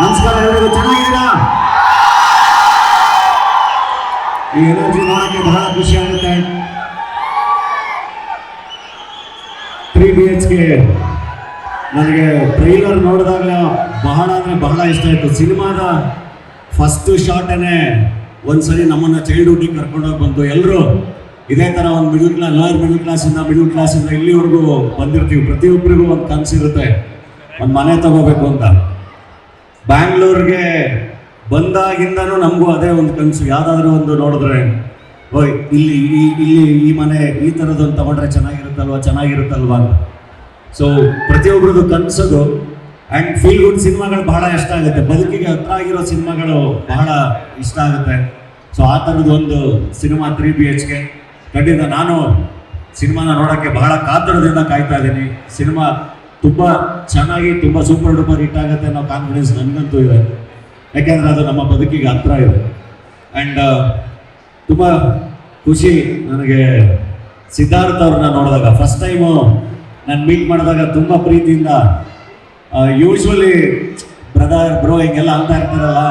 ನಮಸ್ಕಾರ ಎಲ್ಲರಿಗೂ, ಚೆನ್ನಾಗಿದ್ದೀರಾ? ಈ ಎನರ್ಜಿ ನೋಡಕ್ಕೆ ಬಹಳ ಖುಷಿ ಆಗುತ್ತೆ. 3 BHK ನನಗೆ ಟ್ರೈಲರ್ ನೋಡಿದಾಗ ಬಹಳ ಅಂದರೆ ಬಹಳ ಇಷ್ಟ ಆಯಿತು. ಸಿನಿಮಾದ ಫಸ್ಟ್ ಶಾರ್ಟೇ ಒಂದ್ಸರಿ ನಮ್ಮನ್ನು ಚೈಲ್ಡ್ಹುಡ್ಡಿಗೆ ಕರ್ಕೊಂಡೋಗಿ ಬಂತು. ಎಲ್ಲರೂ ಇದೇ ಥರ ಒಂದು ಲೋಯರ್ ಮಿಡಲ್ ಕ್ಲಾಸಿಂದ ಇಲ್ಲಿವರೆಗೂ ಬಂದಿರ್ತೀವಿ. ಪ್ರತಿಯೊಬ್ಬರಿಗೂ ಒಂದು ಕನಸಿರುತ್ತೆ, ಒಂದು ಮನೆ ತಗೋಬೇಕು ಅಂತ. ಬ್ಯಾಂಗ್ಳೂರ್ಗೆ ಬಂದಾಗಿಂದನೂ ನಮಗೂ ಅದೇ ಒಂದು ಕನಸು. ಯಾವುದಾದ್ರೂ ಒಂದು ನೋಡಿದ್ರೆ ಓಯ್ ಇಲ್ಲಿ ಈ ಮನೆ ಈ ಥರದೊಂದು ತಗೊಂಡ್ರೆ ಚೆನ್ನಾಗಿರುತ್ತಲ್ವ ಅಂತ. ಸೊ ಪ್ರತಿಯೊಬ್ಬರದ್ದು ಕನಸದು. ಆ್ಯಂಡ್ ಫೀಲ್ ಗುಡ್ ಸಿನಿಮಾಗಳು ಬಹಳ ಇಷ್ಟ ಆಗುತ್ತೆ. ಬದುಕಿಗೆ ಹತ್ರ ಆಗಿರೋ ಸಿನಿಮಾಗಳು ಬಹಳ ಇಷ್ಟ ಆಗುತ್ತೆ. ಸೊ ಆ ಥರದ್ದೊಂದು ಸಿನಿಮಾ 3 BHK. ಖಂಡಿತ ನಾನು ಸಿನಿಮಾನ ನೋಡೋಕ್ಕೆ ಬಹಳ ಕಾತರದಿಂದ ಕಾಯ್ತಾ ಇದ್ದೀನಿ. ಸಿನಿಮಾ ತುಂಬ ಚೆನ್ನಾಗಿ ತುಂಬ ಸೂಪರ್ ಡೂಪರ್ ಹಿಟ್ ಆಗುತ್ತೆ ಅನ್ನೋ ಕಾನ್ಫಿಡೆನ್ಸ್ ನನಗಂತೂ ಇದೆ. ಯಾಕೆಂದರೆ ಅದು ನಮ್ಮ ಬದುಕಿಗೆ ಹತ್ರ ಇದೆ. ಆ್ಯಂಡ್ ತುಂಬ ಖುಷಿ ನನಗೆ ಸಿದ್ಧಾರ್ಥ್ ಅವ್ರನ್ನ ನೋಡಿದಾಗ. ಫಸ್ಟ್ ಟೈಮು ನಾನು ಮೀಟ್ ಮಾಡಿದಾಗ ತುಂಬ ಪ್ರೀತಿಯಿಂದ, ಯೂಶ್ವಲಿ ಬ್ರೋ ಹಿಂಗೆಲ್ಲ ಅಂತ ಇರ್ತಾರಲ್ಲ,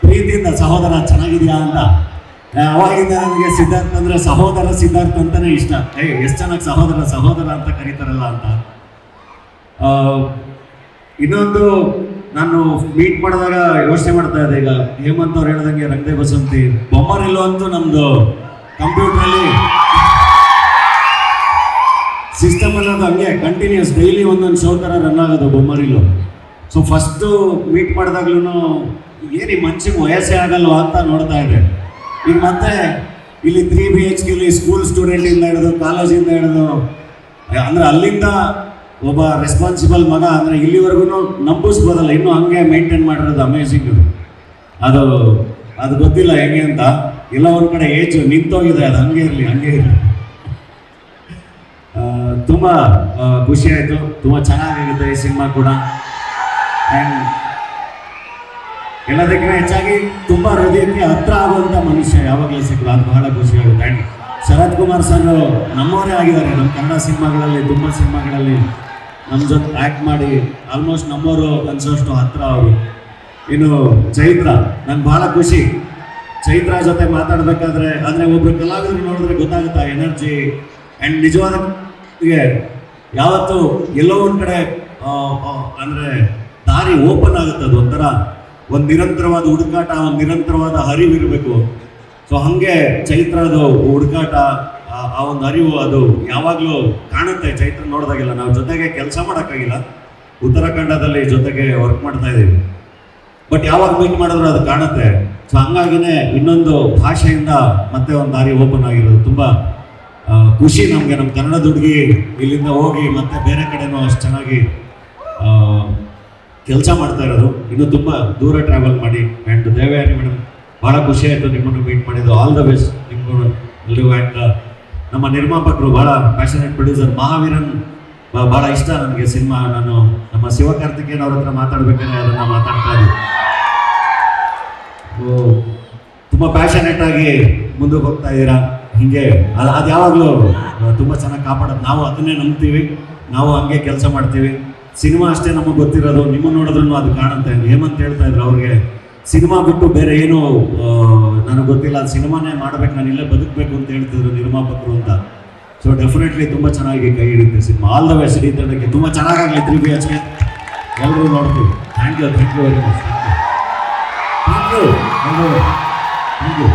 ಪ್ರೀತಿಯಿಂದ ಸಹೋದರ ಚೆನ್ನಾಗಿದೆಯಾ ಅಂತ. ಅವಾಗಿಂದ ನನಗೆ ಸಿದ್ಧಾರ್ಥ್ ಅಂದರೆ ಸಹೋದರ ಸಿದ್ಧಾರ್ಥ್ ಅಂತಲೇ ಇಷ್ಟ. ಎಷ್ಟು ಚೆನ್ನಾಗಿ ಸಹೋದರ ಅಂತ ಕರೀತಾರಲ್ಲ ಅಂತ. ಇನ್ನೊಂದು ನಾನು ಮೀಟ್ ಮಾಡಿದಾಗ ಯೋಚನೆ ಮಾಡ್ತಾ ಇದ್ದೆ, ಈಗ ಹೇಮಂತ್ ಅವ್ರು ಹೇಳ್ದಂಗೆ ರಂಗದೆ ಬಸಂತಿ ಬೊಮ್ಮರಿಲ್ಲೋ ಅಂತೂ ನಮ್ಮದು ಕಂಪ್ಯೂಟ್ರಲ್ಲಿ ಸಿಸ್ಟಮ್ ಅನ್ನೋದು ಹಂಗೆ ಕಂಟಿನ್ಯೂಸ್ ಡೈಲಿ ಒಂದೊಂದು ಶೋ ಥರ ರನ್ ಆಗೋದು ಬೊಮ್ಮರಿಲ್ಲೋ. ಸೊ ಫಸ್ಟು ಮೀಟ್ ಮಾಡಿದಾಗ್ಲೂ ಏನು ಈ ಮನುಷ್ಯಗೆ ವಯಸ್ಸೇ ಆಗಲ್ವ ಅಂತ ನೋಡ್ತಾ ಇದ್ದೆ. ಈಗ ಮತ್ತೆ ಇಲ್ಲಿ 3 BHK ಸ್ಕೂಲ್ ಸ್ಟೂಡೆಂಟಿಂದ ಹಿಡಿದು ಕಾಲೇಜಿಂದ ಹಿಡಿದು ಅಂದರೆ ಅಲ್ಲಿಂದ ಒಬ್ಬ ರೆಸ್ಪಾನ್ಸಿಬಲ್ ಮಗ ಅಂದರೆ ಇಲ್ಲಿವರೆಗೂ ನಂಬಿಸ್ಬೋದಲ್ಲ, ಇನ್ನೂ ಹಂಗೆ ಮೇಂಟೈನ್ ಮಾಡಿರೋದು ಅಮೇಝಿಂಗ್. ಅದು ಗೊತ್ತಿಲ್ಲ ಹೆಂಗೆ ಅಂತ. ಎಲ್ಲ ಒಂದು ಕಡೆ ಏಜ್ ನಿಂತೋಗಿದೆ, ಅದು ಹಂಗೆ ಇರಲಿ. ತುಂಬ ಖುಷಿ ಆಯಿತು. ತುಂಬ ಚೆನ್ನಾಗಿರುತ್ತೆ ಈ ಸಿನಿಮಾ ಕೂಡ. ಆ್ಯಂಡ್ ಎಲ್ಲದಕ್ಕಿಂತ ಹೆಚ್ಚಾಗಿ ತುಂಬ ಹೃದಯಕ್ಕೆ ಹತ್ರ ಆಗುವಂಥ ಮನುಷ್ಯ ಯಾವಾಗಲೂ ಸಿಕ್ಕರು, ಅದು ಬಹಳ ಖುಷಿ ಆಗುತ್ತೆ. ಆ್ಯಂಡ್ ಶರತ್ ಕುಮಾರ್ ಸರ್ ನಮ್ಮವರೇ ಆಗಿದ್ದಾರೆ. ನಮ್ಮ ಕನ್ನಡ ಸಿನಿಮಾಗಳಲ್ಲಿ ತುಂಬ ಸಿನಿಮಾಗಳಲ್ಲಿ ನಮ್ಮ ಜೊತೆ ಆ್ಯಕ್ಟ್ ಮಾಡಿ ಆಲ್ಮೋಸ್ಟ್ ನಮ್ಮವರು ಅನ್ಸೋಷ್ಟು ಹತ್ರ ಅವರು. ಇನ್ನು ಚೈತ್ರ, ನಂಗೆ ಭಾಳ ಖುಷಿ ಚೈತ್ರ ಜೊತೆ ಮಾತಾಡಬೇಕಾದ್ರೆ. ಅಂದರೆ ಒಬ್ಬರು ಕಲಾವಿದರು ನೋಡಿದ್ರೆ ಗೊತ್ತಾಗುತ್ತೆ ಎನರ್ಜಿ. ಆ್ಯಂಡ್ ನಿಜವಾದ ಯಾವತ್ತು ಎಲ್ಲೋ ಒಂದು ಕಡೆ ಅಂದರೆ ದಾರಿ ಓಪನ್ ಆಗುತ್ತೆ. ಅದು ಒಂಥರ ಒಂದು ನಿರಂತರವಾದ ಹುಡುಕಾಟ, ಒಂದು ನಿರಂತರವಾದ ಹರಿವಿರಬೇಕು. ಸೊ ಹಾಗೆ ಚೈತ್ರದ ಹುಡುಕಾಟ, ಆ ಒಂದು ಅರಿವು ಅದು ಯಾವಾಗಲೂ ಕಾಣುತ್ತೆ ಚೈತ್ರ ನೋಡಿದಾಗೆಲ್ಲ. ನಾವು ಜೊತೆಗೆ ಕೆಲಸ ಮಾಡೋಕ್ಕಾಗಿಲ್ಲ, ಉತ್ತರಾಖಂಡದಲ್ಲಿ ಜೊತೆಗೆ ವರ್ಕ್ ಮಾಡ್ತಾ ಇದ್ದೀವಿ, ಬಟ್ ಯಾವಾಗ ಮೀಟ್ ಮಾಡಿದ್ರು ಅದು ಕಾಣುತ್ತೆ. ಸೊ ಹಂಗಾಗಿನೇ ಇನ್ನೊಂದು ಭಾಷೆಯಿಂದ ಮತ್ತೆ ಒಂದು ದಾರಿ ಓಪನ್ ಆಗಿರೋದು ತುಂಬ ಖುಷಿ ನಮಗೆ. ನಮ್ಮ ಕನ್ನಡದ ಹುಡುಗಿ ಇಲ್ಲಿಂದ ಹೋಗಿ ಮತ್ತೆ ಬೇರೆ ಕಡೆನೂ ಅಷ್ಟು ಚೆನ್ನಾಗಿ ಕೆಲಸ ಮಾಡ್ತಾ ಇರೋದು. ಇನ್ನೂ ತುಂಬ ದೂರ ಟ್ರಾವೆಲ್ ಮಾಡಿ. ಆ್ಯಂಡ್ ದೇವಯಾನಿ ಮೇಡಮ್, ಭಾಳ ಖುಷಿ ಆಯಿತು ನಿಮ್ಮನ್ನು ಮೀಟ್ ಮಾಡಿದ್ದು. ಆಲ್ ದ ಬೆಸ್ಟ್ ನಿಮಗೂ ಎಲ್ಲರಿಗೂ. ಆ್ಯಂಡ್ ನಮ್ಮ ನಿರ್ಮಾಪಕರು ಭಾಳ ಪ್ಯಾಷನೇಟ್ ಪ್ರೊಡ್ಯೂಸರ್ ಮಹಾವೀರನ್ ಭಾಳ ಇಷ್ಟ ನನಗೆ ಸಿನಿಮಾ. ನಾನು ನಮ್ಮ ಶಿವಕಾರ್ತಿಕೇಯನ್ ಅವ್ರ ಹತ್ರ ಮಾತಾಡ್ಬೇಕಾದ್ರೆ ಅದನ್ನು ಮಾತಾಡ್ತಾ ಇದ್ದೆ. ತುಂಬ ಪ್ಯಾಷನೇಟ್ ಆಗಿ ಮುಂದಕ್ಕೆ ಹೋಗ್ತಾ ಇದ್ದೀರಾ. ಹೀಗೆ ಅದು ಯಾವಾಗಲೂ ತುಂಬ ಚೆನ್ನಾಗಿ ಕಾಪಾಡೋದು. ನಾವು ಅದನ್ನೇ ನಂಬ್ತೀವಿ, ನಾವು ಹಂಗೆ ಕೆಲಸ ಮಾಡ್ತೀವಿ. ಸಿನಿಮಾ ಅಷ್ಟೇ ನಮಗೆ ಗೊತ್ತಿರೋದು, ನಿಮ್ಮನ್ನು ನೋಡಿದ್ರೂ ಅದು ಕಾಣುತ್ತೆ. ಹೇಮಂತ್ ಹೇಳ್ತಾ ಇದ್ರು, ಅವ್ರಿಗೆ ಸಿನಿಮಾ ಬಿಟ್ಟು ಬೇರೆ ಏನು ನನಗೆ ಗೊತ್ತಿಲ್ಲ, ಅದು ಸಿನಿಮಾನೇ ಮಾಡ್ಬೇಕು, ನಾನು ಇಲ್ಲೇ ಬದುಕಬೇಕು ಅಂತ ಹೇಳ್ತಿದ್ರು ನಿರ್ಮಾಪಕರು ಅಂತ. ಸೊ ಡೆಫಿನೆಟ್ಲಿ ತುಂಬ ಚೆನ್ನಾಗಿ ಕೈ ಹಿಡಿಯುತ್ತೆ ಸಿನಿಮಾ. ಆಲ್ ದ ಬೆಸ್ಟ್ ಈ ತಂಡಕ್ಕೆ. ತುಂಬ ಚೆನ್ನಾಗಾಗಲಿ 3 BHK. ಎಲ್ಲರೂ ನೋಡ್ತೀವಿ. Thank you very much. Thank you.